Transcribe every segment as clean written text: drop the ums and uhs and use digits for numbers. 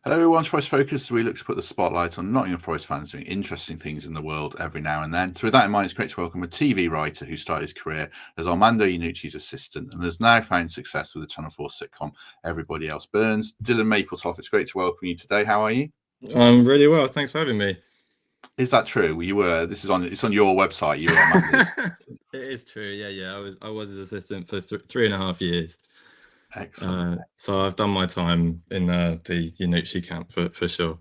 Hello everyone, Forest Focus. We look to put the spotlight on Nottingham Forest fans doing interesting things in the world every now and then. So with that in mind, it's great to welcome a TV writer who started his career as Armando Iannucci's assistant and has now found success with the Channel 4 sitcom Everybody Else Burns. Dillon Mapletoft, it's great to welcome you today. How are you? I'm really well. Thanks for having me. Is that true? It's on your website. You were on It is true. Yeah. I was his assistant for 3.5 years. Excellent. So I've done my time in the Iannucci camp for sure.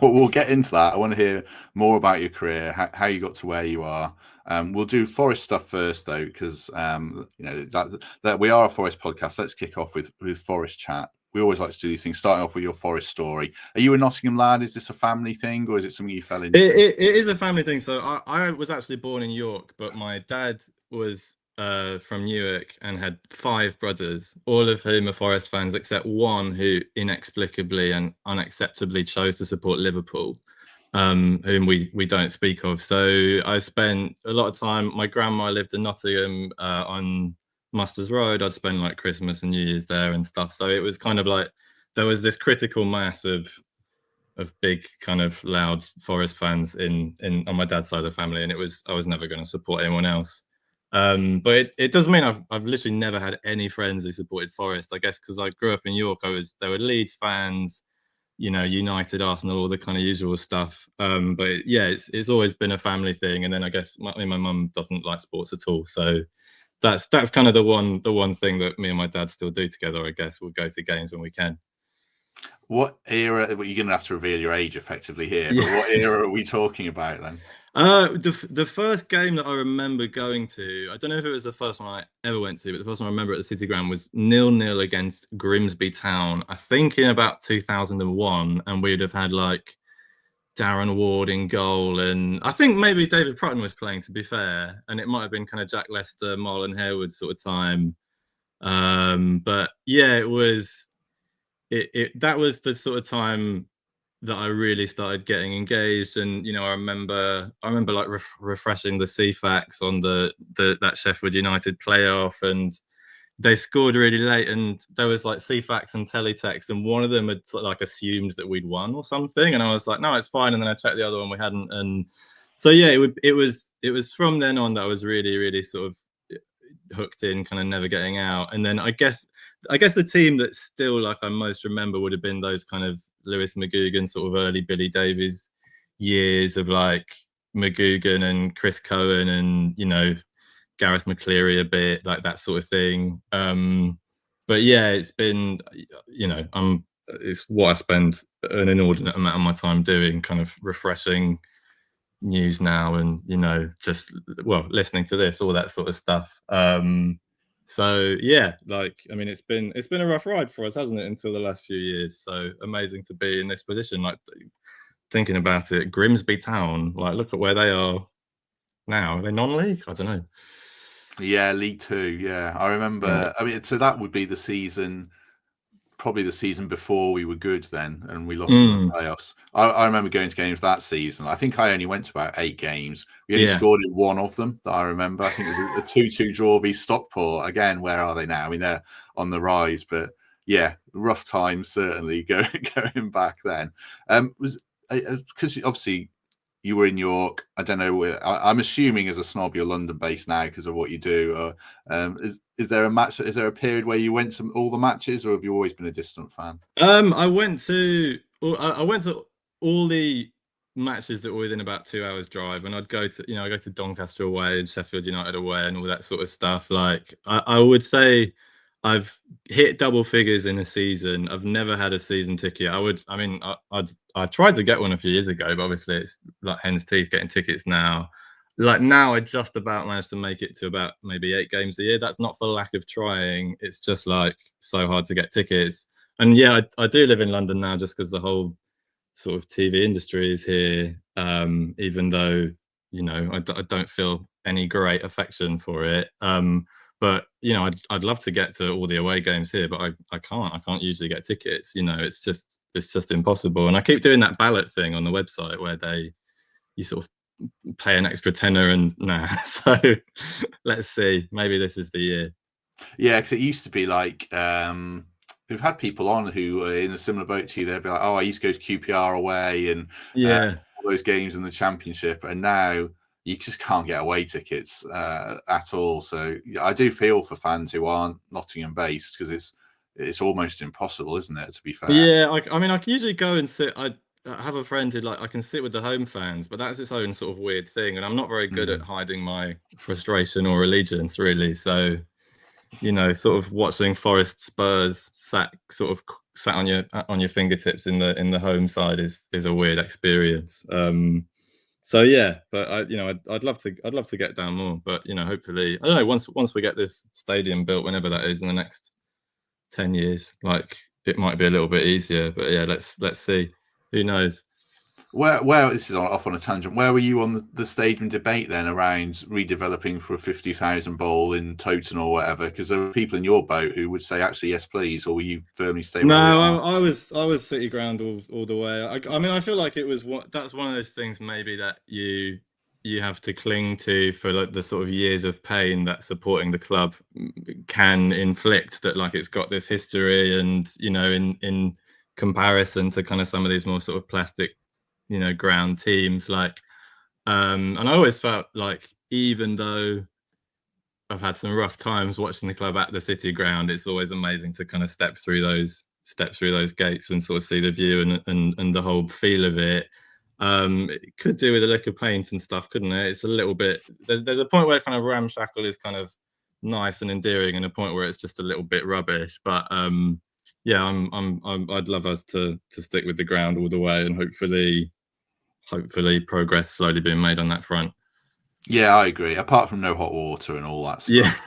Well, we'll get into that. I want to hear more about your career, how you got to where you are. We'll do Forest stuff first, though, because that we are a Forest podcast. Let's kick off with Forest chat. We always like to do these things, starting off with your Forest story. Are you a Nottingham lad? Is this a family thing, or is it something you fell into? It is a family thing. So I was actually born in York, but my dad was from Newark and had 5 brothers, all of whom are Forest fans, except one who inexplicably and unacceptably chose to support Liverpool, whom we don't speak of. So I spent a lot of time. My grandma lived in Nottingham on Musters Road. I'd spend like Christmas and New Year's there and stuff. So it was kind of like there was this critical mass of big kind of loud Forest fans in on my dad's side of the family, and I was never going to support anyone else. But it doesn't mean I've literally never had any friends who supported Forest. I guess because I grew up in York, there were Leeds fans, United, Arsenal, all the kind of usual stuff. But yeah, it's always been a family thing. And then I guess my mum doesn't like sports at all, so that's kind of the one thing that me and my dad still do together. I guess we'll go to games when we can. What era? Well, you're going to have to reveal your age effectively here. Yeah. But what era are we talking about then? The first game that I remember going to, I don't know if it was the first one I ever went to, but the first one I remember at the City Ground was 0-0 against Grimsby Town. I think in about 2001, and we'd have had like Darren Ward in goal, and I think maybe David Prutton was playing, to be fair, and it might have been kind of Jack Lester, Marlon Harewood sort of time. But yeah, it was that was the sort of time that I really started getting engaged. And I remember like refreshing the CFAX on that Sheffield United playoff, and they scored really late, and there was like CFAX and teletext, and one of them had like assumed that we'd won or something, and I was like, no, it's fine. And then I checked the other one, we hadn't. And so yeah, it was from then on that I was really sort of hooked in, kind of never getting out. And then I guess the team that still like I most remember would have been those kind of Lewis McGugan sort of early Billy Davies years of like McGugan and Chris Cohen and Gareth McCleary a bit, like that sort of thing. But yeah, it's been it's what I spend an inordinate amount of my time doing, kind of refreshing news now, and just listening to this, all that sort of stuff. So yeah, like I mean, it's been a rough ride for us, hasn't it, until the last few years. So amazing to be in this position. Like thinking about it, Grimsby Town, like look at where they are now. Are they non-league? I don't know. Yeah, League Two. Yeah, I remember. Right. I mean, so that would be the season, probably the season before we were good then, and we lost in the playoffs. I remember going to games that season. I think I only went to about 8 games. We only scored in one of them that I remember. I think it was a 2-2 draw v Stockport. Again, where are they now? I mean, they're on the rise, but yeah, rough times certainly going back then. Was because obviously you were in York. I don't know. I'm assuming as a snob you're London based now because of what you do. Is there a match? Is there a period where you went to all the matches, or have you always been a distant fan? I went to all the matches that were within about 2 hours drive, and I'd go to I go to Doncaster away and Sheffield United away and all that sort of stuff. Like I would say I've hit double figures in a season. I've never had a season ticket. I tried to get one a few years ago, but obviously it's like hen's teeth getting tickets now. Like now I just about managed to make it to about maybe 8 games a year. That's not for lack of trying. It's just like so hard to get tickets. And yeah, I do live in London now just because the whole sort of TV industry is here. Even though I don't feel any great affection for it. But I'd love to get to all the away games here, but I can't usually get tickets. It's just impossible. And I keep doing that ballot thing on the website where you sort of pay an extra tenner and so let's see, maybe this is the year. Yeah, because it used to be like we've had people on who are in a similar boat to you. They'll be like, "Oh, I used to go to QPR away and all those games in the Championship," and now you just can't get away tickets at all. So I do feel for fans who aren't Nottingham based, because it's almost impossible, isn't it? To be fair. Yeah, I mean, I can usually go and sit. I have a friend who I can sit with the home fans, but that's its own sort of weird thing, and I'm not very good at hiding my frustration or allegiance, really. So, sort of watching Forest Spurs sat on your fingertips in the home side is a weird experience. So yeah, but I'd love to get down more, but hopefully, I don't know, once we get this stadium built, whenever that is, in the next 10 years, it might be a little bit easier. But yeah, let's see. Who knows? Where this is off on a tangent. Where were you on the stadium debate then around redeveloping for a 50,000 bowl in Toton or whatever? Because there were people in your boat who would say, actually, yes, please, or will you firmly stay where we are? No, I was City Ground all the way. I mean, I feel like that's one of those things maybe that you have to cling to for the sort of years of pain that supporting the club can inflict. That it's got this history, and in comparison to kind of some of these more sort of plastic ground teams, and I always felt like, even though I've had some rough times watching the club at the City Ground, it's always amazing to kind of step through those gates and sort of see the view and the whole feel of it. It could do with a lick of paint and stuff, couldn't it? It's a little bit, there's a point where kind of ramshackle is kind of nice and endearing, and a point where it's just a little bit rubbish. But yeah, I'd love us to stick with the ground all the way, and hopefully progress slowly being made on that front. Yeah, I agree. Apart from no hot water and all that stuff,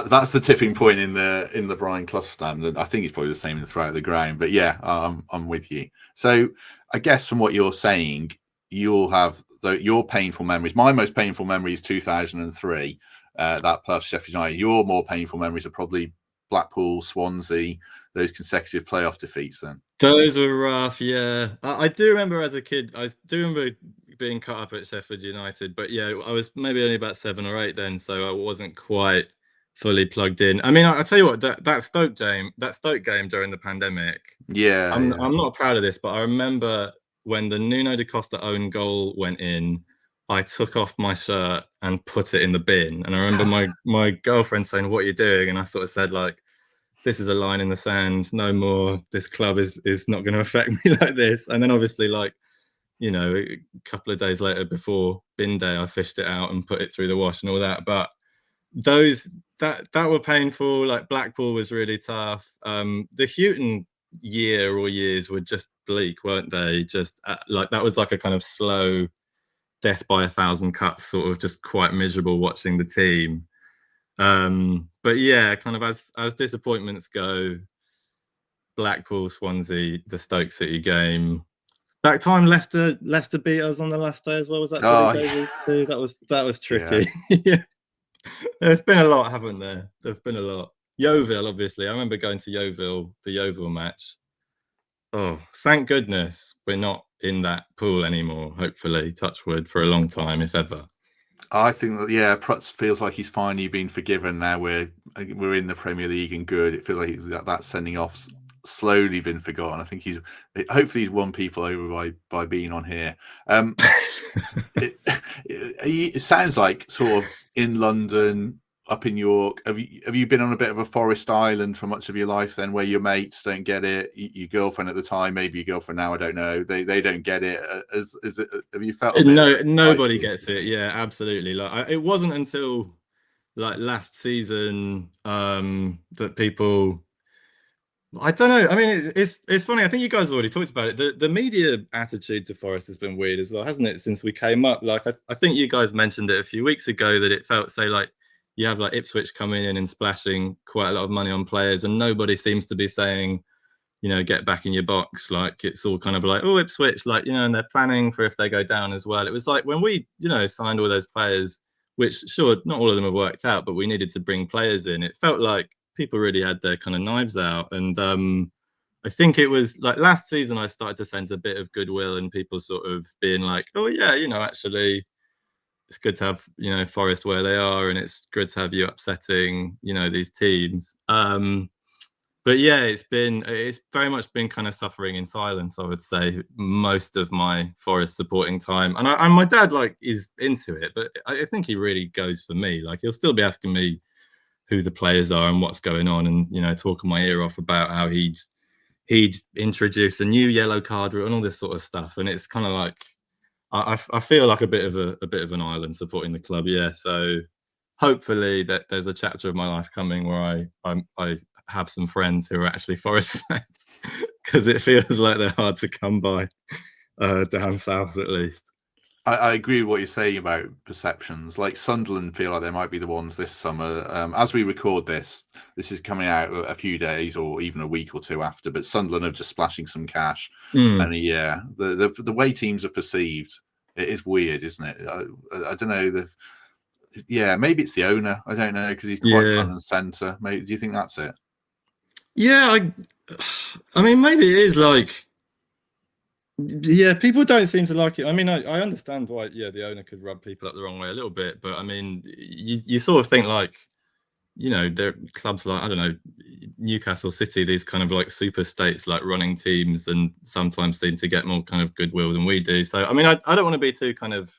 that's the tipping point in the Brian Clough stand, and I think it's probably the same throughout the ground. But yeah, I'm with you. So I guess from what you're saying, you'll have your painful memories. My most painful memory is 2003, that plus Sheffield United. Your more painful memories are probably Blackpool, Swansea, those consecutive playoff defeats. Then those were rough. Yeah, I do remember as a kid. I do remember being cut up at Sheffield United, but yeah, I was maybe only about 7 or 8 then, so I wasn't quite fully plugged in. I mean, I tell you what, that Stoke game during the pandemic. I'm not proud of this, but I remember when the Nuno da Costa own goal went in, I took off my shirt and put it in the bin, and I remember my girlfriend saying, "What are you doing?" And I sort of said, this is a line in the sand, no more. This club is not going to affect me like this. And then obviously, a couple of days later, before bin day, I fished it out and put it through the wash and all that. But those that were painful. Like Blackpool was really tough. The Houghton years were just bleak, weren't they? Just that was like a kind of slow death by 1,000 cuts, sort of just quite miserable watching the team. But yeah, kind of as disappointments go, Blackpool, Swansea, the Stoke City game. That time Leicester beat us on the last day as well. Was that Davies too? That was tricky. Yeah. There's been a lot, haven't there? There's been a lot. Yeovil, obviously. I remember going to the Yeovil match. Oh, thank goodness we're not in that pool anymore. Hopefully, touch wood, for a long time, if ever. I think that Prutz feels like he's finally been forgiven now. We're in the Premier League and good. It feels like that sending off's slowly been forgotten. I think hopefully he's won people over by being on here. It sounds like sort of in London, up in York. Have you been on a bit of a forest island for much of your life then, where your mates don't get it? Your girlfriend at the time, maybe your girlfriend now, I don't know. They don't get it. Have you felt? Nobody gets it. Yeah, absolutely. It wasn't until last season that people. I don't know. I mean, it's funny. I think you guys have already talked about it. The media attitude to Forest has been weird as well, hasn't it? Since we came up, I think you guys mentioned it a few weeks ago, that it felt, say, like you have Ipswich coming in and splashing quite a lot of money on players, and nobody seems to be saying, get back in your box. It's all kind of oh, Ipswich, and they're planning for if they go down as well. It was like when we, signed all those players, which sure, not all of them have worked out, but we needed to bring players in. It felt like people really had their kind of knives out. And I think it was last season, I started to sense a bit of goodwill and people sort of being like, oh yeah, actually it's good to have, Forest where they are, and it's good to have you upsetting, these teams. But yeah, it's very much been kind of suffering in silence, I would say, most of my Forest supporting time. And my dad like is into it, but I think he really goes for me. Like he'll still be asking me who the players are and what's going on, and talking my ear off about how he'd introduce a new yellow card rule and all this sort of stuff. And it's kind of like I feel like a bit of an island supporting the club. Yeah, so hopefully that there's a chapter of my life coming where I have some friends who are actually Forest fans, because it feels like they're hard to come by down south at least. I agree with what you're saying about perceptions. Like Sunderland feel like they might be the ones this summer. As we record this is coming out a few days or even a week or two after. But Sunderland are just splashing some cash, and yeah, the way teams are perceived, it is weird, isn't it? I don't know. Yeah, maybe it's the owner. I don't know, because he's quite front and center. Maybe, do you think that's it? Yeah, I mean, maybe it is like. Yeah, people don't seem to like it. I mean, I understand why. Yeah, the owner could rub people up the wrong way a little bit, but I mean, you sort of think like, there are clubs like, I don't know, Newcastle City, these kind of like super states like running teams, and sometimes seem to get more kind of goodwill than we do. So I mean, I don't want to be too kind of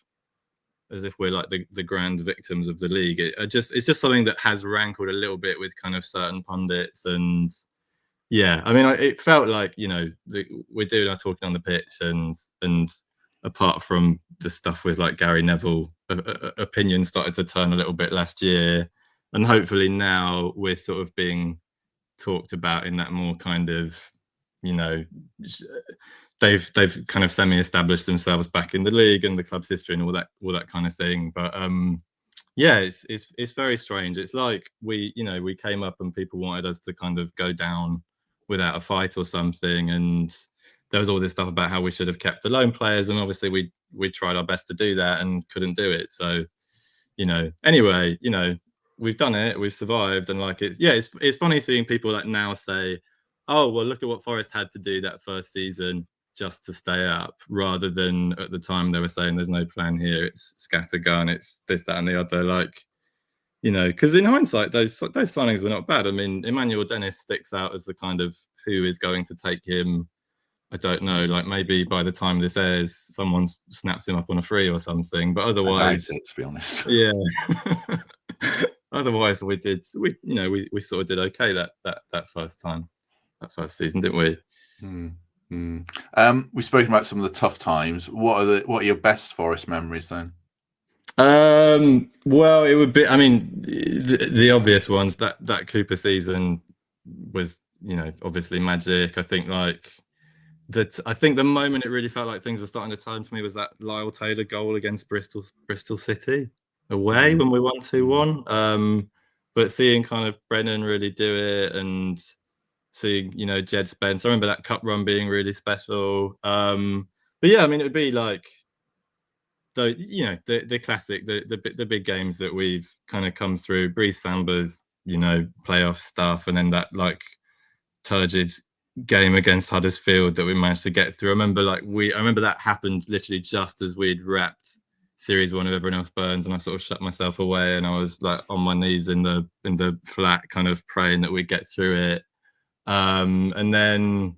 as if we're like the grand victims of the league. It's just something that has rankled a little bit with kind of certain pundits. And yeah, I mean, it felt like we're doing our talking on the pitch, and apart from the stuff with like Gary Neville, opinions started to turn a little bit last year, and hopefully now we're sort of being talked about in that more kind of, they've kind of semi-established themselves back in the league and the club's history and all that kind of thing. But yeah, it's very strange. It's like we came up and people wanted us to kind of go down without a fight or something, and there was all this stuff about how we should have kept the loan players, and obviously we tried our best to do that and couldn't do it. So anyway, we've done it, we've survived, and like it's funny seeing people like now say, oh well, look at what Forest had to do that first season just to stay up, rather than at the time they were saying there's no plan here, it's scattergun, it's this, that, and the other. Like, because in hindsight, those signings were not bad. I mean, Emmanuel Dennis sticks out as the kind of who is going to take him. I don't know, like maybe by the time this airs, someone's snapped him up on a free or something. But otherwise, I doubt it, to be honest. Yeah. Otherwise, we sort of did okay that first season, didn't we? We've spoken about some of the tough times. What are your best Forest memories then? Well, it would be, I mean, the obvious ones, that Cooper season was, obviously magic. I think the moment it really felt like things were starting to turn for me was that Lyle Taylor goal against Bristol City away when we won 2-1. But seeing kind of Brennan really do it, and seeing Jed Spence, I remember that cup run being really special. But yeah, I mean, it would be like the classic, the big games that we've kind of come through, Breeze Samba's playoff stuff, and then that like turgid game against Huddersfield that we managed to get through. I remember that happened literally just as we'd wrapped Series 1 of Everyone Else Burns, and I sort of shut myself away, and I was like on my knees in the flat, kind of praying that we'd get through it. And then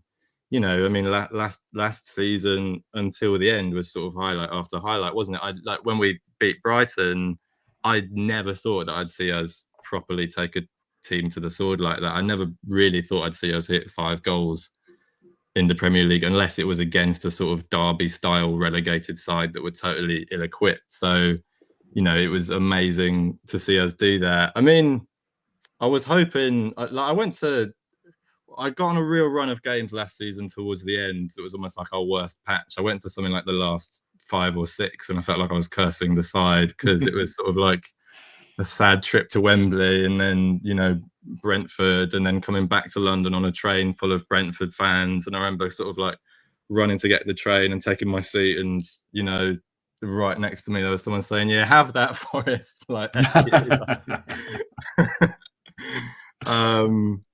I mean, last season until the end was sort of highlight after highlight, wasn't it? Like when we beat Brighton, I never thought that I'd see us properly take a team to the sword like that. I never really thought I'd see us hit 5 goals in the Premier League unless it was against a sort of Derby style relegated side that were totally ill-equipped. So it was amazing to see us do that. I mean, I was hoping, I got on a real run of games last season towards the end. It was almost like our worst patch. I went to something like the last 5 or 6, and I felt like I was cursing the side, because it was sort of like a sad trip to Wembley, and then Brentford, and then coming back to London on a train full of Brentford fans. And I remember sort of like running to get the train and taking my seat, and right next to me there was someone saying, "Yeah, have that, Forest." Like,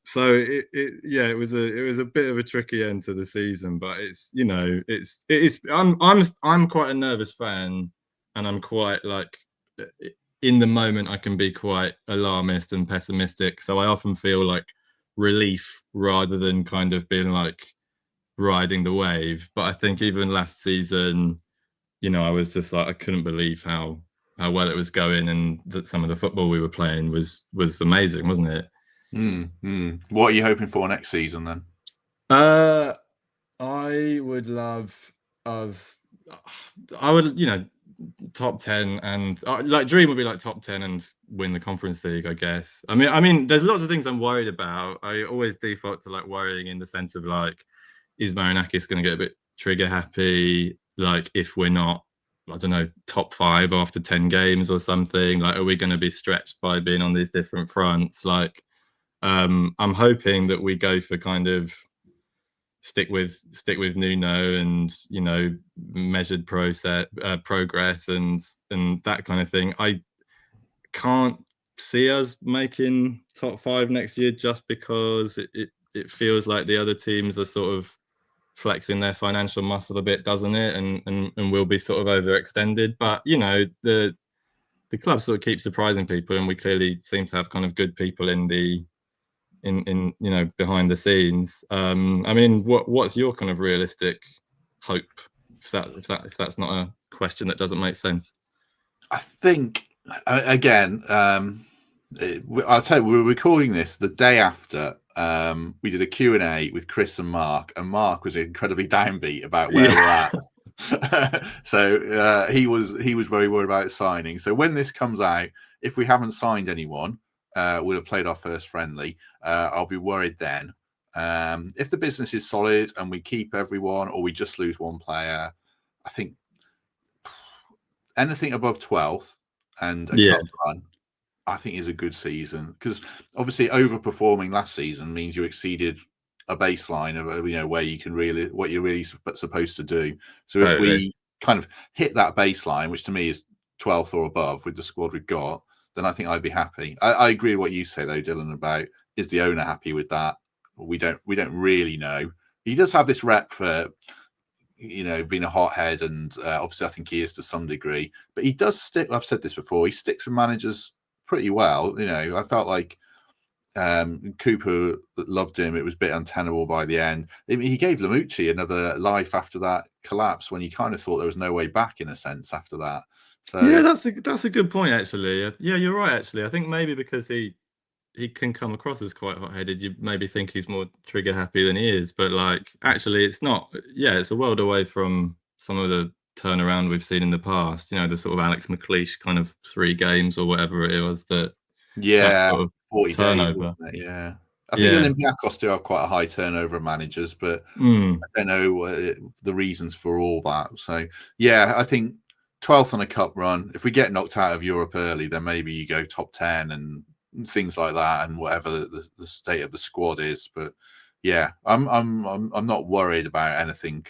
so it was a bit of a tricky end to the season, but I'm quite a nervous fan, and I'm quite like, in the moment I can be quite alarmist and pessimistic. So I often feel like relief rather than kind of being like riding the wave. But I think even last season, I was just like, I couldn't believe how well it was going, and that some of the football we were playing was amazing, wasn't it? What are you hoping for next season then? I would love us. I would, top 10, and like dream would be like top 10 and win the Conference League, I guess. I mean, there's lots of things I'm worried about. I always default to like worrying in the sense of like, is Marinakis going to get a bit trigger happy? Like, if we're not, I don't know, top 5 after 10 games or something, like, are we going to be stretched by being on these different fronts? Like, I'm hoping that we go for kind of stick with Nuno and measured progress and that kind of thing. I can't see us making top 5 next year just because it feels like the other teams are sort of flexing their financial muscle a bit, doesn't it? And will be sort of overextended. But the club sort of keeps surprising people, and we clearly seem to have kind of good people in behind the scenes. I mean, what's your kind of realistic hope, if that's not a question that doesn't make sense? I think again, I'll tell you, we were recording this the day after we did a Q&A with Chris and Mark was incredibly downbeat about where we're at. So he was very worried about signing. So when this comes out, if we haven't signed anyone, we'll have played our first friendly. I'll be worried then. If the business is solid and we keep everyone, or we just lose one player, I think anything above 12th and a cup run, I think is a good season, because obviously overperforming last season means you exceeded a baseline of where you can what you're really supposed to do. So if we kind of hit that baseline, which to me is 12th or above with the squad we've got, then I think I'd be happy. I agree with what you say though, Dillon, about is the owner happy with that? We don't really know. He does have this rep for being a hothead, and obviously I think he is to some degree, but he does stick. I've said this before. He sticks with managers pretty well. I felt like Cooper loved him. It was a bit untenable by the end. I mean, he gave Lamucci another life after that collapse when you kind of thought there was no way back, in a sense, after that. So yeah, that's a good point, actually. Yeah, you're right, actually. I think maybe because he can come across as quite hot-headed, you maybe think he's more trigger happy than he is, but like actually it's not. Yeah, it's a world away from some of the turnaround we've seen in the past, the sort of Alex McLeish kind of 3 games or whatever it was, that sort of 40 turnover. days, wasn't it? Yeah, I think Olympiacos do have quite a high turnover of managers, but I don't know the reasons for all that. So yeah, I think 12th on a cup run. If we get knocked out of Europe early, then maybe you go top 10 and things like that, and whatever the state of the squad is. But yeah, I'm not worried about anything,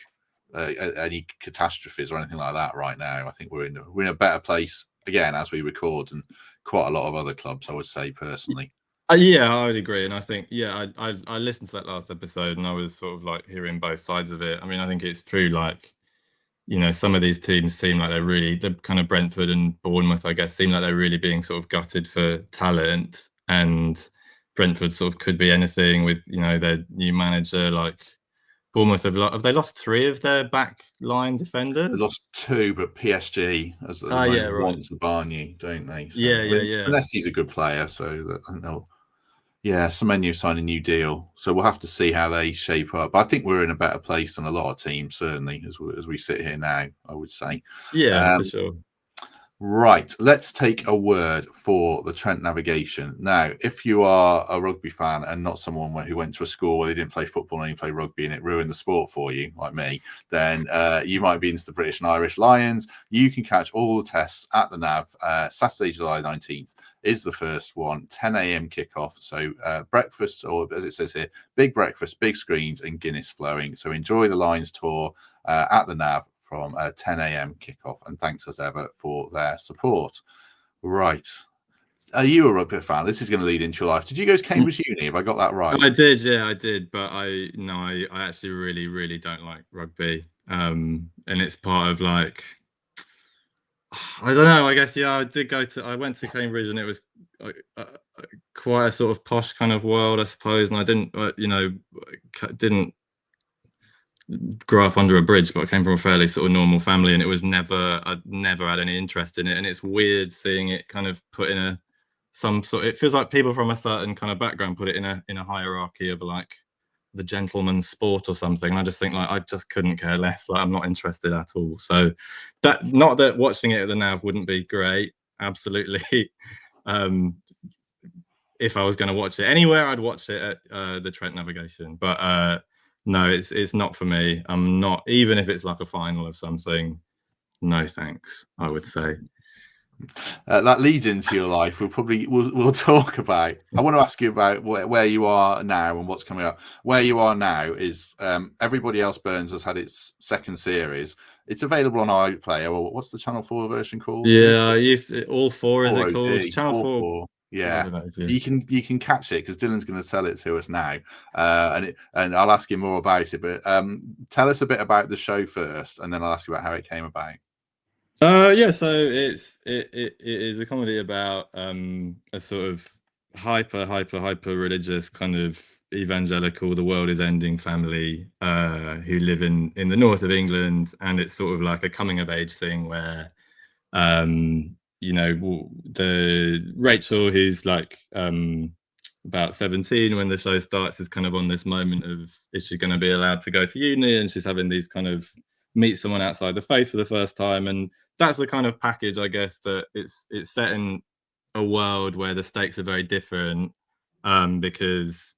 any catastrophes or anything like that right now. I think we're in a better place again as we record than quite a lot of other clubs, I would say, personally. Yeah, I would agree, and I think I listened to that last episode, and I was sort of like hearing both sides of it. I mean, I think it's true, like some of these teams seem like they're kind of Brentford and Bournemouth, I guess, seem like they're really being sort of gutted for talent, and Brentford sort of could be anything with their new manager. Like Bournemouth have they lost 3 of their back line defenders? They lost 2, but PSG as the moment wants the Barney, don't they? So, yeah. Finesse's a good player, so I think they'll. Yeah, Semenyo signed a new deal, so we'll have to see how they shape up. But I think we're in a better place than a lot of teams, certainly, as we sit here now, I would say. Yeah, for sure. Right, let's take a word for the Trent navigation. Now, if you are a rugby fan and not someone who went to a school where they didn't play football and you play rugby and it ruined the sport for you, like me, then you might be into the British and Irish Lions. You can catch all the tests at the Nav. Saturday, July 19th is the first one, 10 a.m. kickoff. So breakfast, or as it says here, big breakfast, big screens and Guinness flowing. So enjoy the Lions tour at the Nav from 10 a.m. kickoff, and thanks as ever for their support. Right. Are you a rugby fan? This is going to lead into your life. Did you go to Cambridge Uni? Have I got that right? I did, yeah, I did. But I actually really, really don't like rugby. And it's part of like, I don't know. I guess I went to Cambridge, and it was quite a sort of posh kind of world, I suppose, and I didn't, didn't grow up under a bridge, but I came from a fairly sort of normal family, and I'd never had any interest in it, and it's weird seeing it kind of put in it feels like people from a certain kind of background put it in a hierarchy of like the gentleman's sport or something, and I just think like I just couldn't care less. Like I'm not interested at all. So not that watching it at the Nav wouldn't be great, absolutely. If I was going to watch it anywhere, I'd watch it at the Trent Navigation, but no, it's not for me. I'm not, even if it's like a final of something, no thanks, I would say. That leads into your life. We'll talk about. I want to ask you about where you are now and what's coming up. Where you are now is Everybody Else Burns has had its second series. It's available on iPlayer, or what's the Channel 4 version called? Yeah, All 4 is it called? Channel 4. Yeah, yeah. You can catch it because Dillon's going to sell it to us now, and I'll ask you more about it. But tell us a bit about the show first, and then I'll ask you about how it came about. Yeah, so it is a comedy about a sort of hyper religious kind of evangelical, the world is ending family who live in the north of England, and it's sort of like a coming of age thing where the Rachel, who's like about 17 when the show starts, is kind of on this moment of, is she going to be allowed to go to uni, and she's having these kind of meet someone outside the faith for the first time, and that's the kind of package, I guess, that it's set in a world where the stakes are very different, because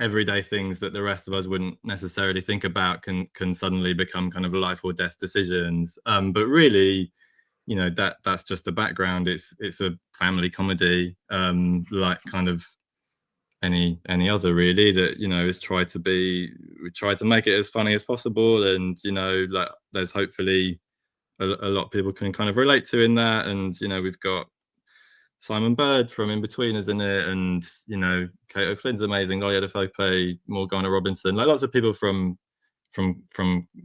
everyday things that the rest of us wouldn't necessarily think about can suddenly become kind of life or death decisions. But really, that's just the background. It's a family comedy, like kind of any other, really, that is we try to make it as funny as possible, and like there's hopefully a lot of people can kind of relate to in that, and we've got Simon Bird from In-Betweeners in it, and Kate O'Flynn's amazing, Loya Defope, Morgana Robinson, like lots of people from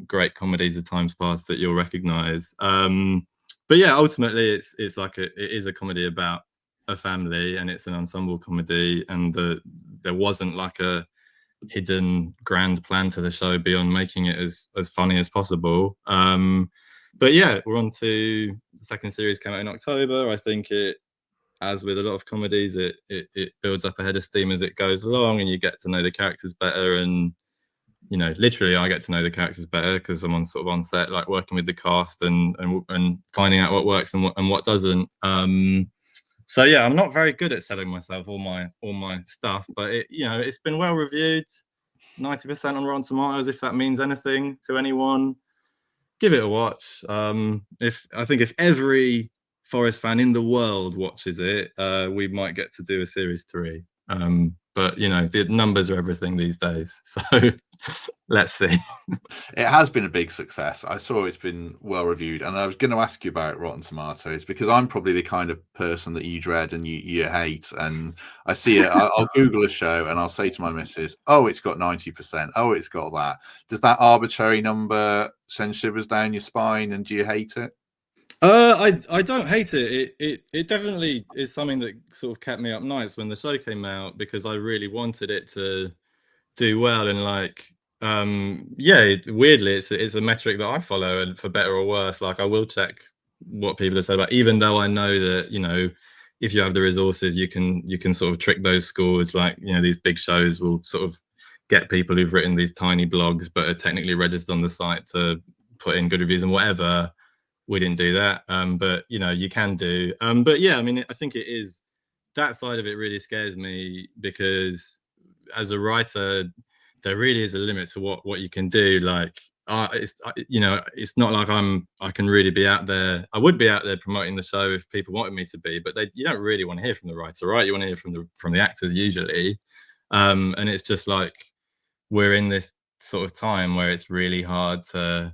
great comedies of times past that you'll recognize. But yeah, ultimately it's like it is a comedy about a family, and it's an ensemble comedy, and there wasn't like a hidden grand plan to the show beyond making it as funny as possible. But yeah, we're on to the second series, came out in October. I think it, as with a lot of comedies, it builds up a head of steam as it goes along, and you get to know the characters better, and literally I get to know the characters better because I'm on set, like working with the cast and finding out what works and what doesn't. So yeah, I'm not very good at selling myself, all my stuff, but it's been well reviewed, 90% on Rotten Tomatoes, if that means anything to anyone. Give it a watch. If every Forest fan in the world watches it, we might get to do a series 3. But the numbers are everything these days, so let's see. It has been a big success. I saw it's been well reviewed, and I was going to ask you about Rotten Tomatoes because I'm probably the kind of person that you dread and you hate. And I see it. I'll Google a show and I'll say to my missus, "Oh, it's got 90%. Oh, it's got that." Does that arbitrary number send shivers down your spine, and do you hate it? I don't hate it. It definitely is something that sort of kept me up nights when the show came out, because I really wanted it to do well, and weirdly it's a metric that I follow, and for better or worse, like I will check what people have said about, even though I know that if you have the resources, you can sort of trick those scores. Like these big shows will sort of get people who've written these tiny blogs but are technically registered on the site to put in good reviews and whatever. We didn't do that, but you can do. But yeah, I mean, I think it is, that side of it really scares me, because as a writer, there really is a limit to what you can do. Like, it's not like I can really be out there. I would be out there promoting the show if people wanted me to be, but you don't really want to hear from the writer, right? You want to hear from the actors usually, and it's just like we're in this sort of time where it's really hard to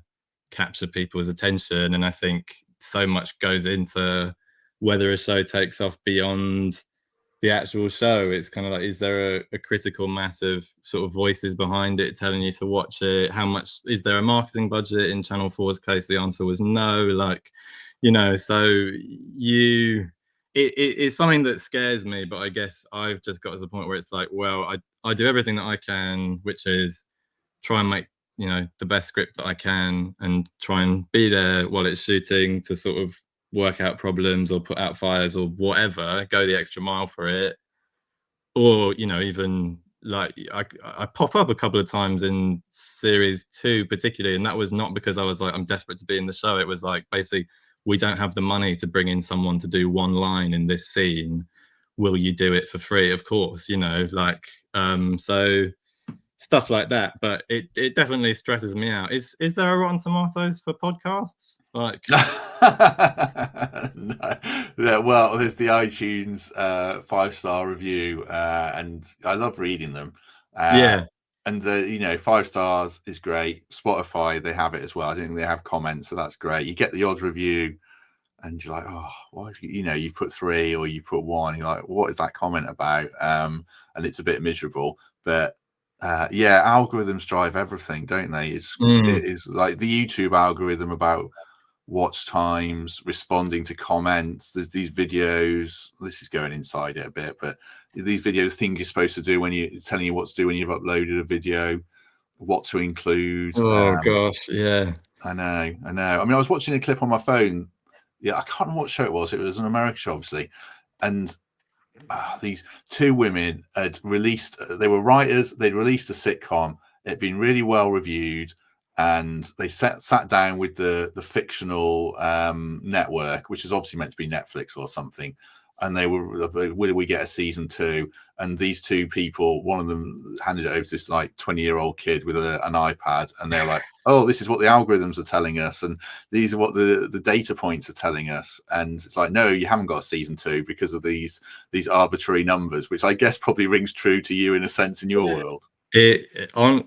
capture people's attention, and I think so much goes into whether a show takes off beyond the actual show. It's kind of like, is there a critical mass of sort of voices behind it telling you to watch it? How much is there a marketing budget? In Channel 4's case, the answer was no. Like, so it's something that scares me, but I guess I've just got to the point where it's like, well, I do everything that I can, which is try and make, you know, the best script that I can and try and be there while it's shooting to sort of work out problems or put out fires or whatever, go the extra mile for it. Or, you know, even like I pop up a couple of times in series 2 particularly, and that was not because I was like, I'm desperate to be in the show. It was like, basically, we don't have the money to bring in someone to do one line in this scene. Will you do it for free? Of course, you know, like, so stuff like that. But it definitely stresses me out. Is there a Rotten Tomatoes for podcasts? Like, No. Yeah, well, there's the iTunes 5-star review, and I love reading them. yeah, And the, you know, 5 stars is great. Spotify, they have it as well. I think they have comments, so that's great. You get the odd review, and you're like, oh, why? You know, you put 3 or you put 1. You're like, what is that comment about? And it's a bit miserable, but yeah, algorithms drive everything, don't they? It is like the YouTube algorithm about watch times, responding to comments. There's these videos. This is going inside it a bit, but these videos, things you're supposed to do when you're telling you what to do when you've uploaded a video, what to include. oh gosh, yeah. I know. I mean, I was watching a clip on my phone. Yeah, I can't remember what show it was. It was an American show, obviously, and these 2 women had released. They were writers. They'd released a sitcom. It had been really well reviewed, and they sat down with the fictional network, which is obviously meant to be Netflix or something. And they were, will we get a season 2? And these 2 people, one of them handed it over to this like 20-year-old kid with an iPad, and they're like, "Oh, this is what the algorithms are telling us, and these are what the data points are telling us." And it's like, no, you haven't got a season 2 because of these arbitrary numbers, which I guess probably rings true to you in a sense in your world.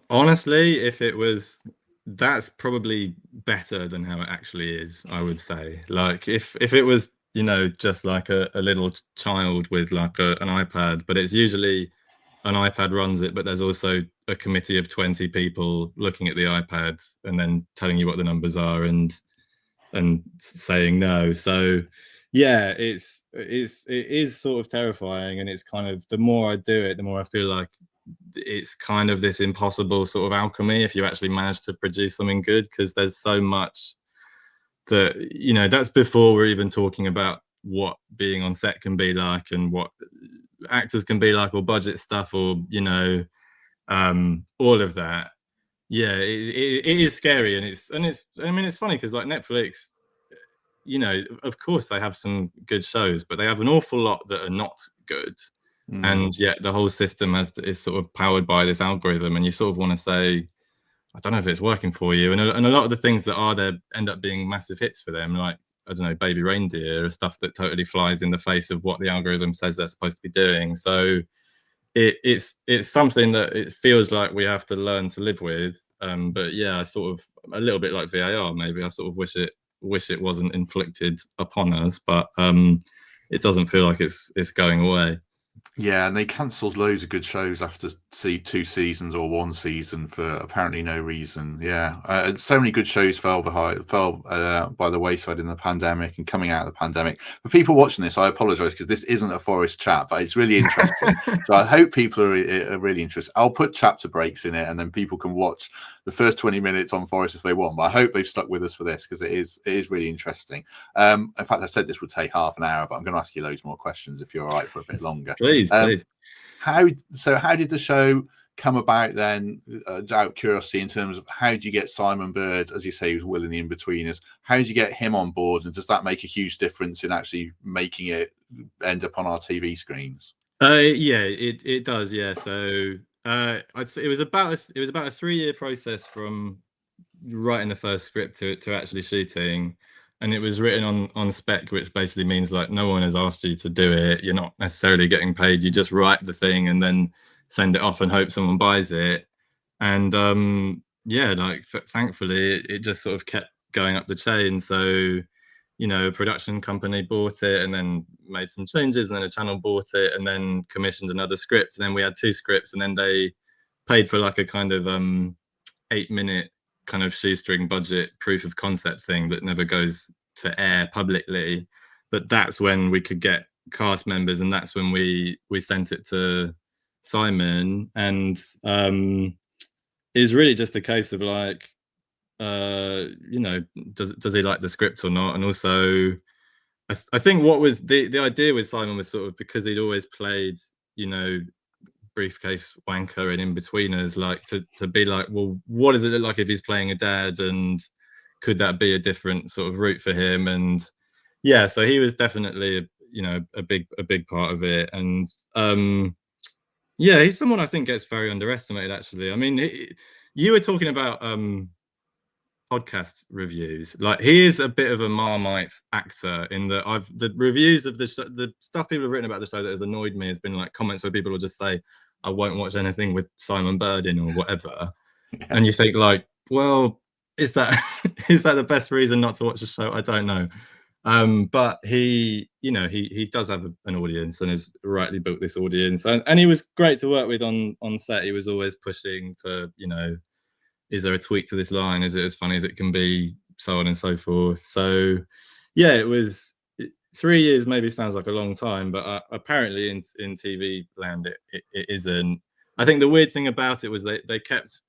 Honestly, if it was, that's probably better than how it actually is, I would say. Like, if it was, you know, just like a little child with like an iPad, but it's usually an iPad runs it, but there's also a committee of 20 people looking at the iPad and then telling you what the numbers are and saying no. So yeah, it is sort of terrifying, and it's kind of, the more I do it, the more I feel like it's kind of this impossible sort of alchemy if you actually manage to produce something good, because there's so much that, you know, that's before we're even talking about what being on set can be like and what actors can be like, or budget stuff, or, you know, all of that. Yeah, it is scary, and it's I mean, it's funny because like Netflix, you know, of course they have some good shows, but they have an awful lot that are not good. And yet the whole system is sort of powered by this algorithm, and you sort of want to say, I don't know if it's working for you. And a lot of the things that are there end up being massive hits for them, like, I don't know, Baby Reindeer, or stuff that totally flies in the face of what the algorithm says they're supposed to be doing. So it's something that it feels like we have to learn to live with. But yeah, I sort of, a little bit like VAR, maybe I sort of wish it wasn't inflicted upon us, but it doesn't feel like it's going away. Yeah, and they cancelled loads of good shows after 2 seasons or 1 season for apparently no reason. Yeah, so many good shows fell by the wayside in the pandemic and coming out of the pandemic. For people watching this, I apologise because this isn't a Forest chat, but it's really interesting. So I hope people are really interested. I'll put chapter breaks in it, and then people can watch the first 20 minutes on Forest if they want. But I hope they've stuck with us for this because it is really interesting. In fact, I said this would take half an hour, but I'm going to ask you loads more questions if you're all right for a bit longer. Please. How did the show come about then, out of curiosity, in terms of how did you get Simon Bird, as you say, who's Will in the In-Betweeners, how did you get him on board, and does that make a huge difference in actually making it end up on our TV screens? Yeah, it does. Yeah, so I'd say it was about a 3-year process from writing the first script to actually shooting, and it was written on spec, which basically means like no one has asked you to do it. You're not necessarily getting paid. You just write the thing and then send it off and hope someone buys it. And yeah, like thankfully it just sort of kept going up the chain. So, you know, a production company bought it and then made some changes, and then a channel bought it and then commissioned another script, and then we had 2 scripts, and then they paid for like a kind of 8-minute kind of shoestring budget proof of concept thing that never goes to air publicly. But that's when we could get cast members, and that's when we sent it to Simon. And it's really just a case of like, you know, does he like the script or not? And also, I think what was the idea with Simon was sort of because he'd always played, you know, briefcase wanker and in-betweeners, like to be like, well, what does it look like if he's playing a dad, and could that be a different sort of route for him? And yeah, so he was definitely, you know, a big part of it. And yeah, he's someone I think gets very underestimated, actually. I mean, you were talking about podcast reviews. Like, he is a bit of a Marmite actor in that the reviews of the stuff people have written about the show that has annoyed me has been like comments where people will just say, I won't watch anything with Simon Bird in or whatever. Yeah. And you think like, well, is that is that the best reason not to watch the show? I don't know. But he, you know, he does have an audience and has rightly built this audience, and he was great to work with on set. He was always pushing for, you know, is there a tweak to this line? Is it as funny as it can be? So on and so forth. So yeah, it was 3 years. Maybe sounds like a long time, but apparently in TV land it isn't. I think the weird thing about it was they kept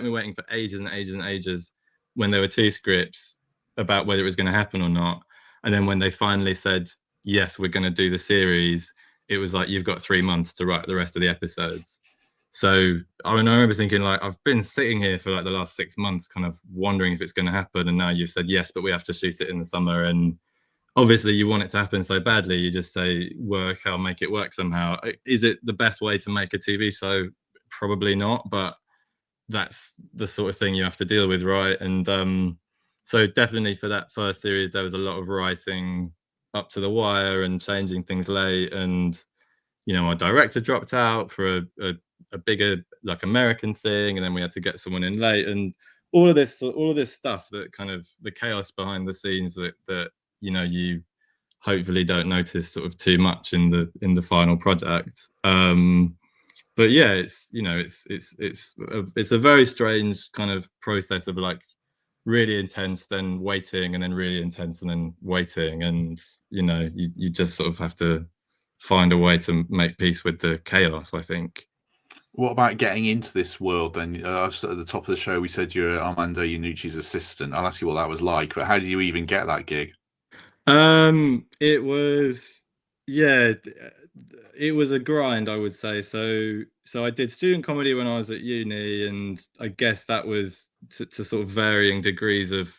me waiting for ages and ages and ages when there were 2 scripts about whether it was going to happen or not. And then when they finally said, yes, we're going to do the series, it was like, you've got 3 months to write the rest of the episodes. So I remember thinking, like, I've been sitting here for like the last 6 months kind of wondering if it's going to happen. And now you've said yes, but we have to shoot it in the summer. And obviously you want it to happen so badly. You just say, work, I'll make it work somehow. Is it the best way to make a TV show? Probably not, but that's the sort of thing you have to deal with, right? And so definitely for that first series, there was a lot of writing up to the wire and changing things late. And, you know, our director dropped out for a bigger, like, American thing, and then we had to get someone in late, and all of this stuff, that kind of the chaos behind the scenes that you know, you hopefully don't notice sort of too much in the final product. But yeah, it's, you know, it's a very strange kind of process of like really intense, then waiting, and then really intense, and then waiting, and you know, you just sort of have to find a way to make peace with the chaos, I think. What about getting into this world then? Just at the top of the show, we said you're Armando Iannucci's assistant. I'll ask you what that was like, but how did you even get that gig? It was, yeah, it was a grind, I would say. So I did student comedy when I was at uni, and I guess that was to sort of varying degrees of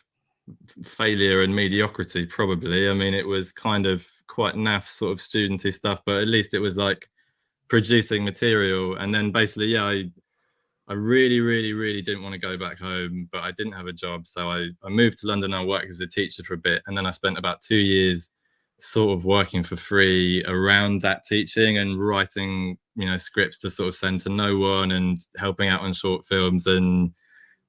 failure and mediocrity, probably. I mean, it was kind of quite naff sort of studenty stuff, but at least it was like producing material. And then basically, yeah, I really, really, really didn't want to go back home, but I didn't have a job. So I moved to London. I worked as a teacher for a bit. And then I spent about 2 years sort of working for free around that teaching and writing, you know, scripts to sort of send to no one, and helping out on short films, and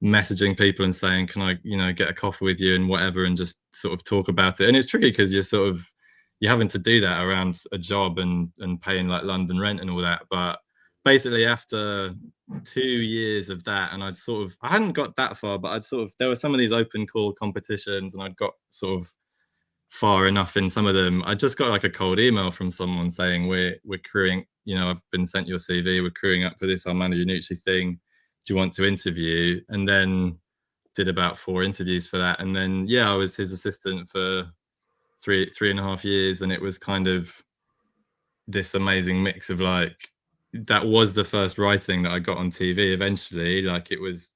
messaging people and saying, can I, you know, get a coffee with you and whatever, and just sort of talk about it. And it's tricky because you're having to do that around a job and paying like London rent and all that. But basically after 2 years of that, and I hadn't got that far, but there were some of these open call competitions, and I'd got sort of far enough in some of them. I just got like a cold email from someone saying, we're crewing, you know, I've been sent your CV, we're crewing up for this Armando Iannucci thing, do you want to interview? And then did about 4 interviews for that. And then, yeah, I was his assistant for three and a half years. And it was kind of this amazing mix of like, that was the first writing that I got on TV eventually. Like it was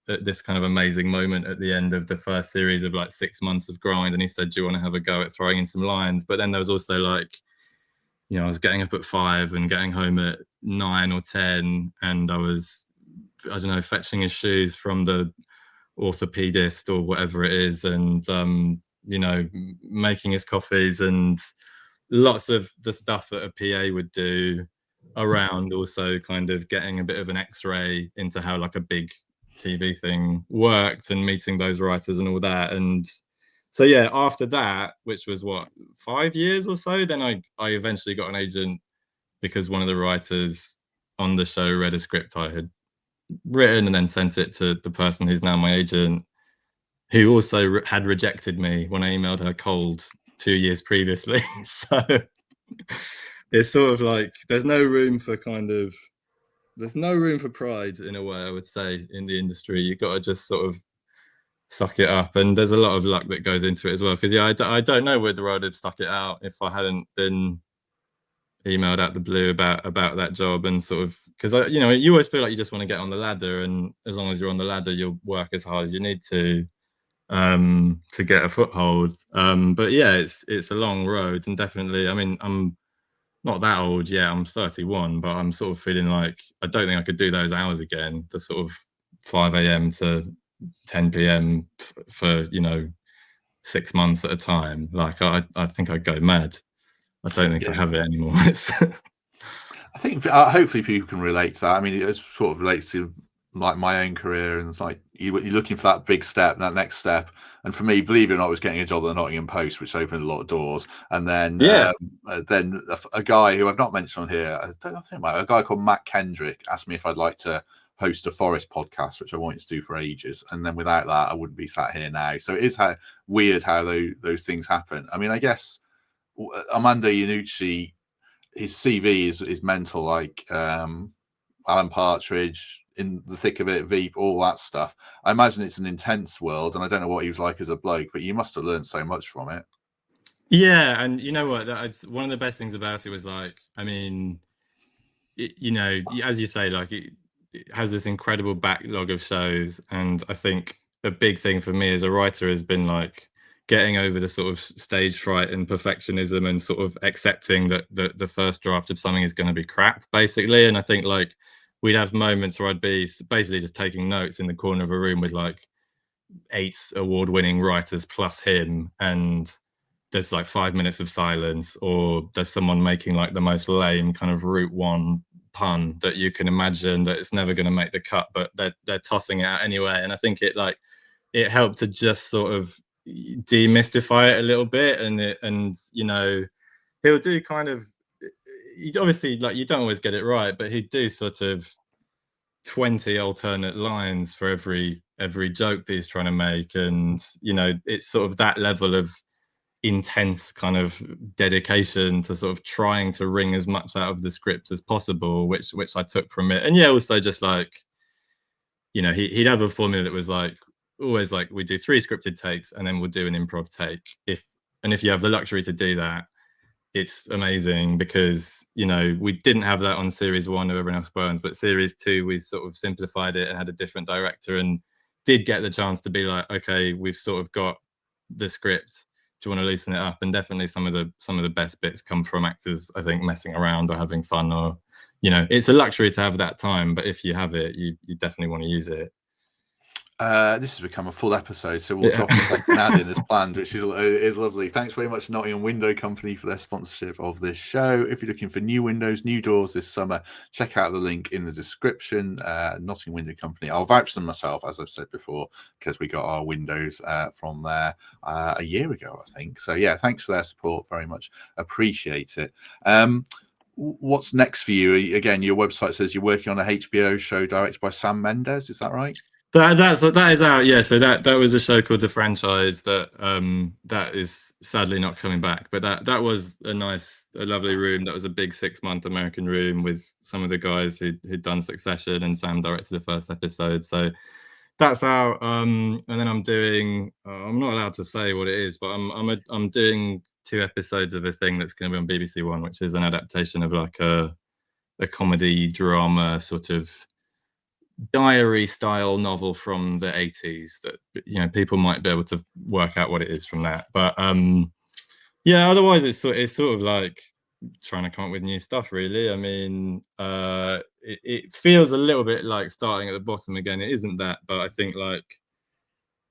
this kind of amazing moment at the end of the first series of like 6 months of grind. And he said, do you want to have a go at throwing in some lines? But then there was also like, you know, I was getting up at 5 and getting home at 9 or 10. And I was, I don't know, fetching his shoes from the orthopedist or whatever it is. And, you know, making his coffees, and lots of the stuff that a PA would do around, also kind of getting a bit of an x-ray into how like a big TV thing worked, and meeting those writers and all that. And so yeah, after that, which was what, 5 years or so, then I eventually got an agent, because one of the writers on the show read a script I had written and then sent it to the person who's now my agent, who also had rejected me when I emailed her cold 2 years previously. So It's sort of like there's no room for pride in a way, I would say, in the industry. You've got to just sort of suck it up, and there's a lot of luck that goes into it as well. Because I don't know whether I'd have stuck it out if I hadn't been emailed out the blue about that job, and sort of because you always feel like you just want to get on the ladder, and as long as you're on the ladder, you'll work as hard as you need to get a foothold. But yeah, it's a long road, and definitely, I mean, I'm not that old yet. I'm 31, but I'm sort of feeling like I don't think I could do those hours again. The sort of 5 a.m. to 10 p.m. for 6 months at a time. Like I think I'd go mad. I don't think I have it anymore. I think hopefully people can relate to that. I mean, it sort of relates to like my own career, and it's like you're looking for that big step, that next step. And for me, believe it or not, I was getting a job at the Nottingham Post, which opened a lot of doors. And then then a guy who I've not mentioned on here, I don't think a guy called Matt Kendrick asked me if I'd like to host a Forest podcast, which I wanted to do for ages. And then without that, I wouldn't be sat here now. So it is weird how those things happen. I mean, I guess Armando Iannucci, his CV is mental, like Alan Partridge, In the Thick of It, Veep, all that stuff. I imagine it's an intense world, and I don't know what he was like as a bloke, but you must have learned so much from it. Yeah, and you know what? That's one of the best things about it was like, I mean, as you say, like it has this incredible backlog of shows, and I think a big thing for me as a writer has been like getting over the sort of stage fright and perfectionism, and sort of accepting that the first draft of something is going to be crap, basically. And I think like we'd have moments where I'd be basically just taking notes in the corner of a room with like 8 award-winning writers plus him, and there's like 5 minutes of silence, or there's someone making like the most lame kind of Route One pun that you can imagine that it's never going to make the cut, but they're tossing it out anyway. And I think it helped to just sort of demystify it a little bit, and he'll do kind of, obviously, like, you don't always get it right, but he'd do sort of 20 alternate lines for every joke that he's trying to make, and it's sort of that level of intense kind of dedication to sort of trying to wring as much out of the script as possible, which I took from it. And yeah, also just like, he'd have a formula that was like always like, we do 3 scripted takes and then we'll do an improv take. If you have the luxury to do that, it's amazing, because we didn't have that on series 1 of Everyone Else Burns, but series 2 we sort of simplified it and had a different director, and did get the chance to be like, okay, we've sort of got the script, do you want to loosen it up? And definitely some of the best bits come from actors, I think, messing around or having fun, or it's a luxury to have that time, but if you have it, you definitely want to use it. This has become a full episode, so we'll drop a second ad in as planned, which is lovely. Thanks very much to Nottingham Window Company for their sponsorship of this show. If you're looking for new windows, new doors this summer, check out the link in the description. Nottingham Window Company. I'll vouch for them myself, as I've said before, because we got our windows from there a year ago, I think. So yeah, thanks for their support. Very much appreciate it. What's next for you? Again, your website says you're working on a HBO show directed by Sam Mendes. Is that right? That is out, yeah. So that was a show called The Franchise that is sadly not coming back. But that was a lovely room. That was a big 6-month American room with some of the guys who'd done Succession, and Sam directed the first episode. So that's out. And then I'm doing. I'm not allowed to say what it is, but I'm doing 2 episodes of a thing that's going to be on BBC One, which is an adaptation of like a comedy drama sort of diary style novel from the 80s that people might be able to work out what it is from that. But yeah, otherwise it's sort of like trying to come up with new stuff, really. I mean, it feels a little bit like starting at the bottom again. It isn't that, but I think like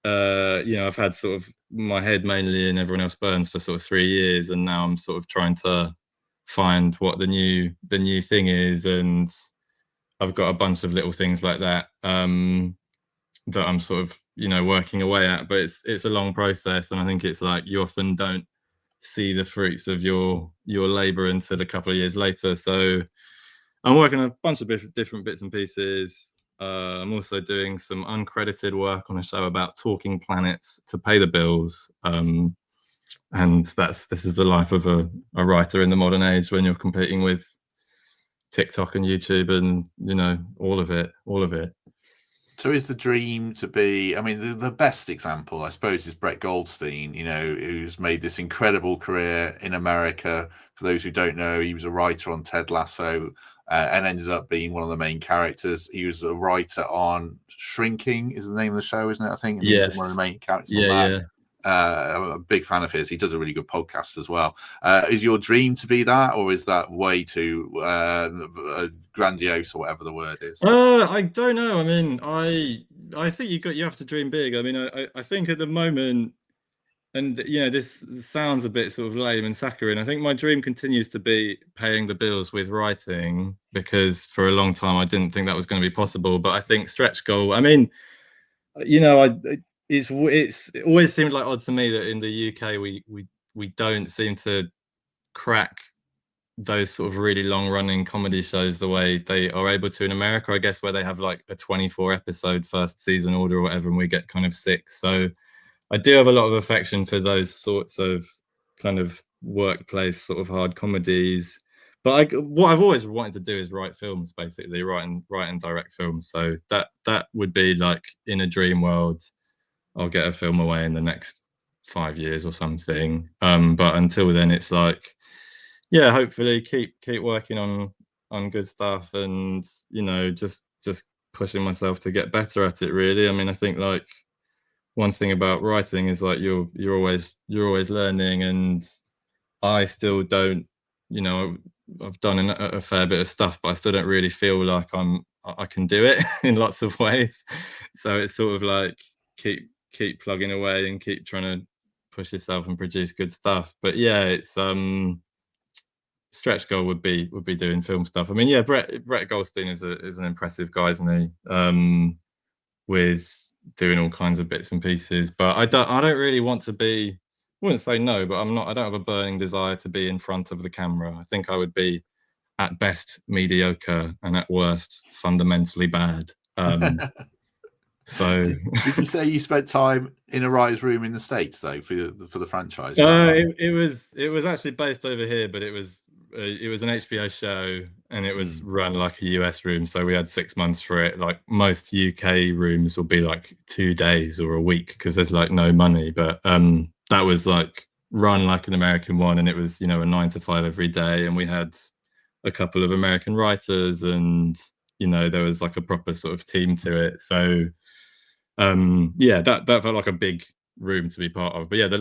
I've had sort of my head mainly in Everyone Else Burns for sort of 3 years, and now I'm sort of trying to find what the new thing is, and I've got a bunch of little things like that that I'm sort of working away at, but it's a long process, and I think it's like you often don't see the fruits of your labor until a couple of years later. So I'm working on a bunch of different bits and pieces. I'm also doing some uncredited work on a show about talking planets to pay the bills. And this is the life of a writer in the modern age when you're competing with TikTok and YouTube and, you know, all of it. So is the dream to be, I mean, the best example, I suppose, is Brett Goldstein, you know, who's made this incredible career in America. For those who don't know, he was a writer on Ted Lasso and ended up being one of the main characters. He was a writer on Shrinking is the name of the show, isn't it? I think. And he was one of the main characters on that. Yeah. I'm a big fan of his. He does a really good podcast as well. Is your dream to be that, or is that way too grandiose, or whatever the word is? I don't know. I mean, I think you have to dream big. I mean, I think at the moment, and you know, this sounds a bit sort of lame and saccharine. I think my dream continues to be paying the bills with writing, because for a long time I didn't think that was going to be possible. But I think stretch goal. I mean, you know, it always seemed like odd to me that in the UK we don't seem to crack those sort of really long running comedy shows the way they are able to in America, I guess, where they have like a 24 episode first season order or whatever, and we get kind of 6. So I do have a lot of affection for those sorts of kind of workplace sort of hard comedies. But what I've always wanted to do is write films, basically, write and direct films. So that would be like, in a dream world, I'll get a film away in the next 5 years or something. But until then, it's like, yeah, hopefully keep working on good stuff, and, you know, just pushing myself to get better at it, really. I mean, I think like one thing about writing is like you're always learning, and I still don't, you know, I've done a fair bit of stuff, but I still don't really feel like I can do it in lots of ways. So it's sort of like keep plugging away and keep trying to push yourself and produce good stuff. But yeah, it's stretch goal would be doing film stuff. I mean, yeah, Brett Goldstein is an impressive guy, isn't he? With doing all kinds of bits and pieces, but I don't really want to be. I wouldn't say no, but I don't have a burning desire to be in front of the camera. I think I would be at best mediocre and at worst fundamentally bad. So did you say you spent time in a writer's room in the States though for the franchise? Right? it was actually based over here, but it was an HBO show, and it was run like a US room. So we had 6 months for it. Like most UK rooms will be like 2 days or a week because there's like no money. But that was like run like an American one, and it was, you know, a 9 to 5 every day, and we had a couple of American writers, and, you know, there was like a proper sort of team to it. So yeah, that felt like a big room to be part of. But yeah, the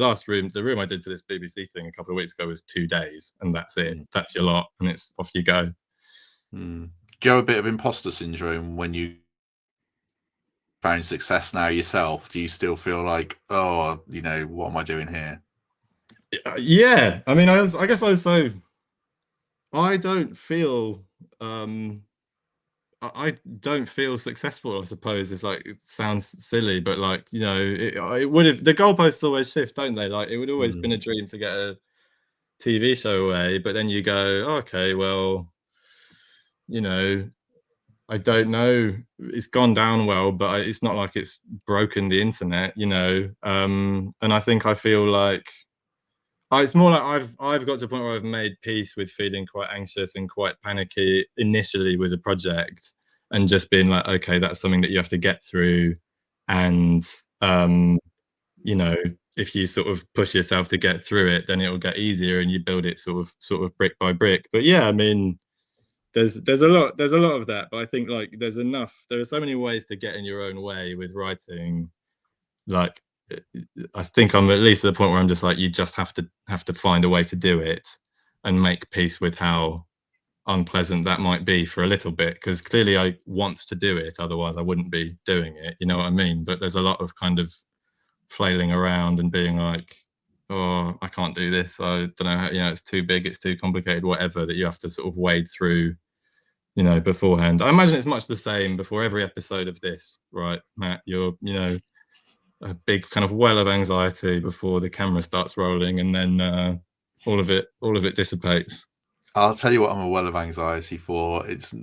room I did for this BBC thing a couple of weeks ago was 2 days, and that's it. That's your lot, and it's off you go. Do you have a bit of imposter syndrome when you found success now yourself? Do you still feel like, oh, you know, what am I doing here? Yeah, I mean, I guess I don't feel I don't feel successful, I suppose. It's like, it sounds silly, but like, you know, it would have, the goalposts always shift, don't they? Like, it would always been a dream to get a TV show away, but then you go, okay, well, you know, I don't know. It's gone down well, but it's not like it's broken the internet, you know. And I think I feel like it's more like I've got to a point where I've made peace with feeling quite anxious and quite panicky initially with a project, and just being like, okay, that's something that you have to get through, and you know, if you sort of push yourself to get through it, then it'll get easier, and you build it sort of brick by brick. But yeah, I mean, there's a lot of that, but I think like there are so many ways to get in your own way with writing. Like, I think I'm at least at the point where I'm just like, you just have to find a way to do it and make peace with how unpleasant that might be for a little bit, because clearly I want to do it, otherwise I wouldn't be doing it, you know what I mean? But there's a lot of kind of flailing around and being like, oh, I can't do this, I don't know how, you know, it's too big, it's too complicated, whatever, that you have to sort of wade through, you know, beforehand. I imagine it's much the same before every episode of this, right, Matt? You're, you know, a big kind of well of anxiety before the camera starts rolling, and then all of it dissipates. I'll tell you what I'm a well of anxiety for. It's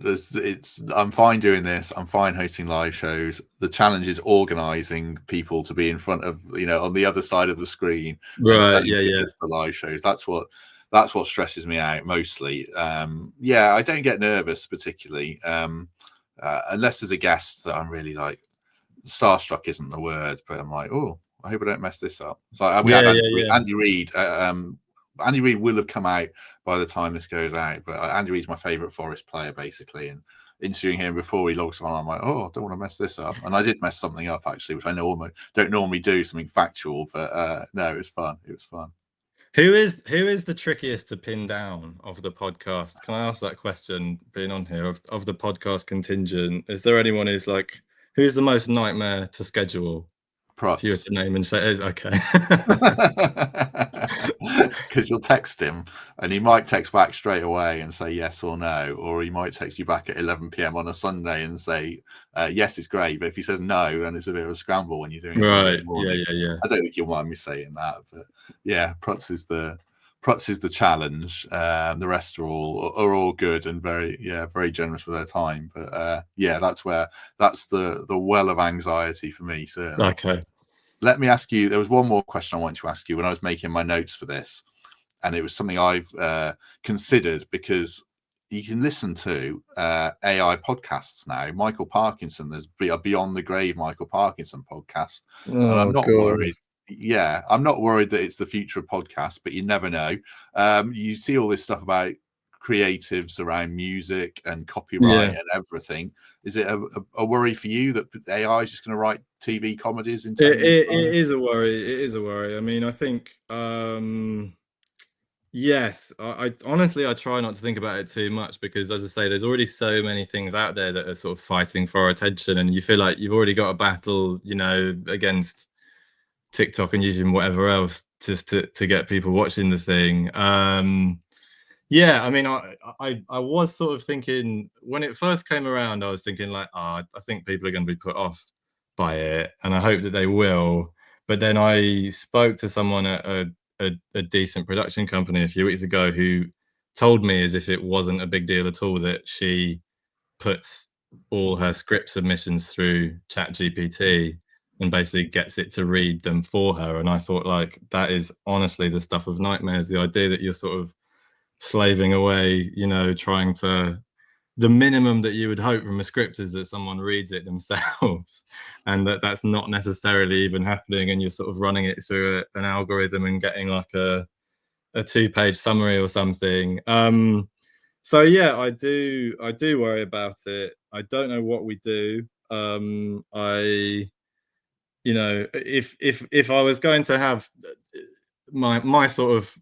I'm fine doing this. I'm fine hosting live shows. The challenge is organising people to be in front of, on the other side of the screen and Right. selling Yeah. tickets for live shows. That's what stresses me out mostly. I don't get nervous particularly, unless there's a guest that I'm really like. Starstruck isn't the word, but I'm like, oh, I hope I don't mess this up. So we had Andy Reid. Andy Reid will have come out by the time this goes out, but Andy Reid's my favourite Forest player, basically. And interviewing him before he logs on, I'm like, oh, I don't want to mess this up. And I did mess something up, actually, which I don't normally do, something factual. But no, it was fun. It was fun. Who is the trickiest to pin down of the podcast? Can I ask that question, being on here, of the podcast contingent? Is there anyone who's the most nightmare to schedule? Props. If you were to name and say, okay. Because you'll text him and he might text back straight away and say yes or no, or he might text you back at 11 p.m. on a Sunday and say yes, it's great, but if he says no, then it's a bit of a scramble when you're doing it Monday morning. Yeah. I don't think you'll mind me saying that, but yeah, Prutz is the challenge. The rest are all good and very generous with their time, but that's the well of anxiety for me, certainly. Okay. Let me ask you, there was one more question I wanted to ask you when I was making my notes for this, and it was something I've considered, because you can listen to AI podcasts now. Michael Parkinson, there's a Beyond the Grave Michael Parkinson podcast, and I'm not worried. Yeah, I'm not worried that it's the future of podcasts, but you never know. You see all this stuff about creatives around music and copyright and everything. Is it a worry for you that AI is just going to write TV comedies in 10 years' time? It is a worry. It is a worry. I mean, I think yes. I honestly, I try not to think about it too much, because, as I say, there's already so many things out there that are sort of fighting for our attention, and you feel like you've already got a battle, against TikTok and YouTube and whatever else, just to get people watching the thing. I mean, I was sort of thinking, when it first came around, I was thinking like, I think people are going to be put off by it, and I hope that they will. But then I spoke to someone at a decent production company a few weeks ago who told me, as if it wasn't a big deal at all, that she puts all her script submissions through ChatGPT and basically gets it to read them for her. And I thought, like, that is honestly the stuff of nightmares. The idea that you're sort of slaving away, trying to, the minimum that you would hope from a script is that someone reads it themselves, and that's not necessarily even happening, and you're sort of running it through an algorithm and getting like a 2-page summary or something. So yeah, I do worry about it. I don't know what we do. If I was going to have my sort of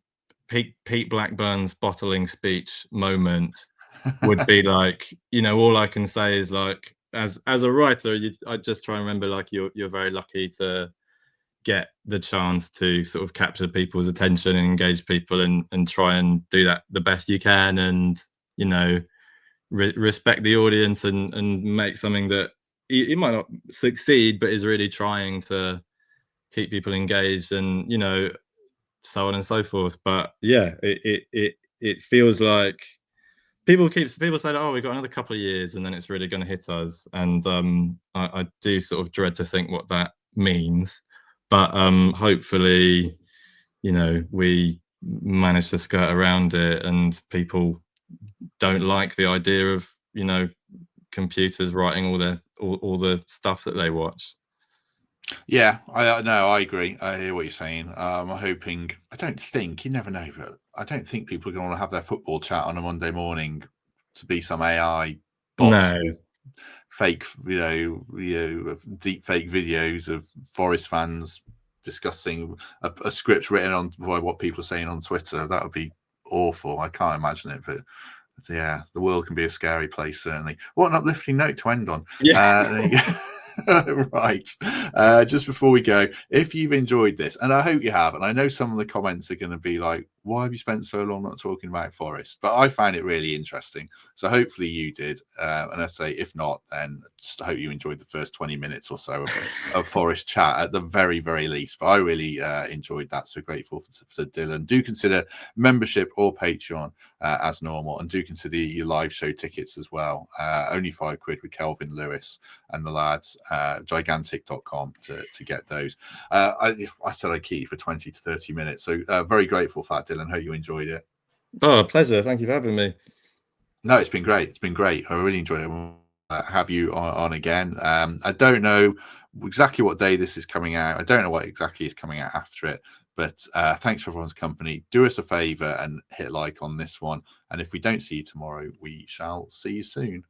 Pete Blackburn's bottling speech moment, would be like, all I can say is, like, as a writer, I just try and remember, like, you're very lucky to get the chance to sort of capture people's attention and engage people, and try and do that the best you can, and respect the audience, and make something that it might not succeed, but is really trying to keep people engaged, and so on and so forth. But yeah, it feels like people say, oh, we've got another couple of years and then it's really going to hit us, and I do sort of dread to think what that means. But hopefully, we manage to skirt around it, and people don't like the idea of computers writing all the stuff that they watch. Yeah, I agree. I hear what you're saying. I'm hoping. I don't think, you never know, but I don't think people are going to want to have their football chat on a Monday morning to be some AI bots with fake, deep fake videos of Forest fans discussing a script written on by what people are saying on Twitter. That would be awful. I can't imagine it, but yeah, the world can be a scary place, certainly. What an uplifting note to end on. Yeah. Right. Just before we go, if you've enjoyed this, and I hope you have, and I know some of the comments are going to be like, why have you spent so long not talking about Forest? But I found it really interesting. So hopefully you did. And I say, if not, then just hope you enjoyed the first 20 minutes or so of Forest chat at the very, very least. But I really enjoyed that. So grateful for Dillon. Do consider membership or Patreon as normal, and do consider your live show tickets as well. Only £5 with Kelvin Lewis and the lads. Gigantic.com to get those. I said I'd keep you for 20 to 30 minutes. So very grateful for that, Dillon. Hope you enjoyed it. Oh, pleasure. Thank you for having me. No, it's been great. It's been great. I really enjoyed it. Have you on again. I don't know exactly what day this is coming out. I don't know what exactly is coming out after it. But thanks for everyone's company. Do us a favor and hit like on this one. And if we don't see you tomorrow, we shall see you soon.